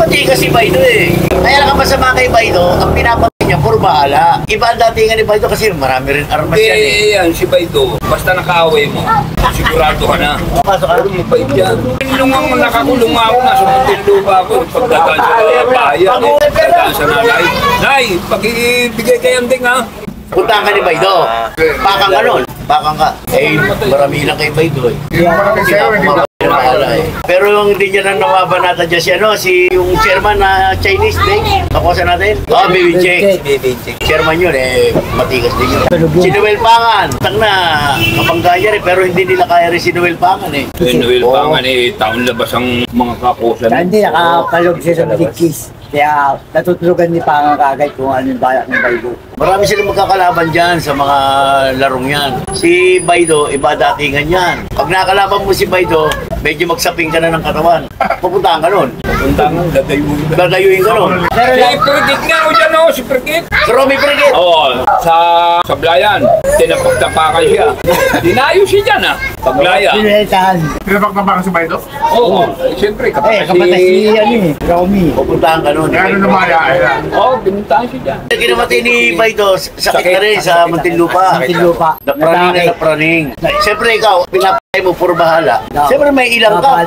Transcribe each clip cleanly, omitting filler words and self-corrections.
Pati kasi Baido eh. Kaya lang masama kay Baido, ang pinapatay niya, puro bahala. Iba ang datingan ni Baido kasi marami rin armas yan eh. Hindi yan, si Baido, basta nakaaway mo, sigurado ka na. Pasok ka. Mabait yan. Nung ang nakakulong ako, nasa Muntinlupa ako, pagdataan sa bayan, pagdataan sa nanay. Nay, pag-ibigay kayang ding ha. Punta ka ni Baido. Bakang ka nun. Bakang ka. Eh, marami lang kay Baido eh. Pero yung hindi niya nang nawabanatan dyan si yung chairman na Chinese Day. Kakusa natin? Baby Check. Chairman yun eh, matigas din yun. Si Noel Pangan. Tang na, kapangga niya rin, pero hindi nila kaya rin si Noel Pangan eh. Si Noel Pangan eh, taon labas ang mga kakusa. Hindi, nakapalog siya sa Dikis. Kaya natutulugan ni Pangan kagad kung ano yung bayak ng Baido. Marami silang magkakalaban dyan sa mga larong yan. Si Baido, iba datingan yan. Pag nakalaban mo si Baido, medyo magsaping ka na ng katawan. Pupuntahan ka nun. Pupuntahan ka, dadayuin ka. Dadayuin ka nun. Pero si Prigit nga o dyan o, si Prigit. Si Romy Prigit. Oo, sa Blayan, tinapagtapakan siya. Dinayo siya dyan ah, Paglayan. Pinilitahan. Pinapaktapakan si Baido? Oo, siyempre kapatid Kapatid si Romy. Pupuntahan ka nun. Gano'n namaya ay lang. Oo, pinuntahan siya dyan. Kinamati ni Baido, sakit na rin sa Muntinlupa. Muntinlupa. Napraning na napraning. Siyempre ikaw, pinapatay mo puro bahala. Siyempre may ilang ka.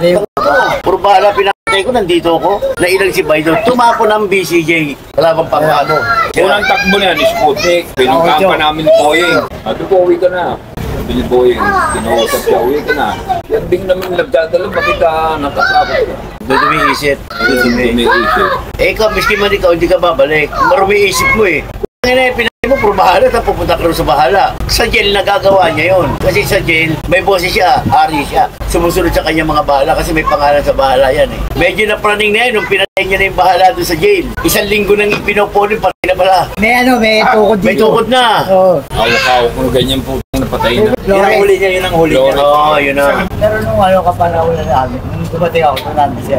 Puro bahala pinapatay ko, nandito ako. Nailang si Baido. Tumapo ng BCJ. Wala bang pangano. Unang takbo niya, ni Sputnik. Pinungkahan pa namin ni Boyeng. Sabi ko, uwi ka na. Sabi ni Boyeng, pinuusap siya, uwi ka na. Yan din namin nagdadala, bakit ka natasabot ka? Doon umiisip. Umiisip. Eh ikaw, miski man ikaw, hindi ka babalik. Marumi isip mo eh. Ngayon, pinay mo, puro bahala, tapos pupunta ka rin sa bahala. Sa jail, nagagawa niya yon. Kasi sa jail, may boses siya, hari siya. Sumusunod sa kanya mga bahala kasi may pangalan sa bahala yan eh. Medyo napraning na yun, nung pinatay niya na yung bahala doon sa jail. 1 linggo nang ipinoponin, patay na pala. May tukod dito. May tukod na. Oo. Hawak-hawak kung ganyan po, napatay na. Yun ang huli niya, yun ang huli niya. Oo, yun na. Pero nung kapanahon na namin, nung dumating ako doon namin siya,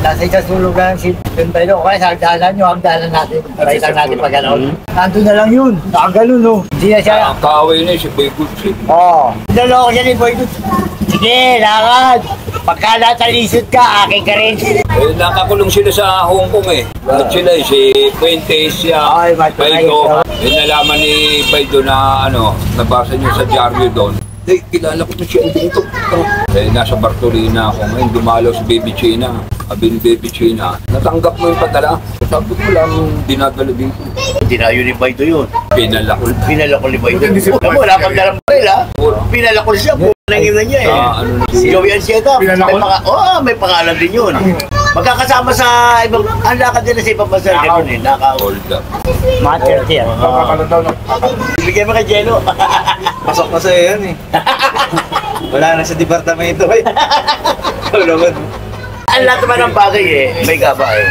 nasa isang sulog lang si Don Baido. Kaya sa hagdanan, yung hagdanan natin, paitang natin pag gano'n. Nandun na lang yun. Nakagano'n, no? Hindi na siya. Kaaway na si Boy Gutsi. Oo. Naloko siya ni Boy Gutsi. Sige, lakad. Pagka natalisod ka, akin ka rin. Eh, nakakulong sila sa Hong Kong eh. At sila eh, si Fuentes, siya, Baido. Eh, nalaman ni Baido na nabasa niya sa dyaryo doon. Eh, kilala ko to siya dito. Eh, nasa Bartolina ako ngayon, dumalaw si Baby China. Sabi ni Baby China, natanggap mo yung padala. Sabi ko lang, dinadala dito. Dinayo ni Baido yun. Pinalakol. Pinalakol ni Baido. Wala pang dalang baril ha. Pinalakol siya. Nangina niya eh. Si Joey Ansieta. May pangalan din yun. Magkakasama sa ibang, ang lakad din na sa ibang bansa. Ganun eh, Hold up. Matter siya. Papakalan daw, no? Ibigay mo kay Jello. Pasok na sa'yo yan eh. Wala na sa departamento eh. Ang lahat naman ng bagay eh, may gabay.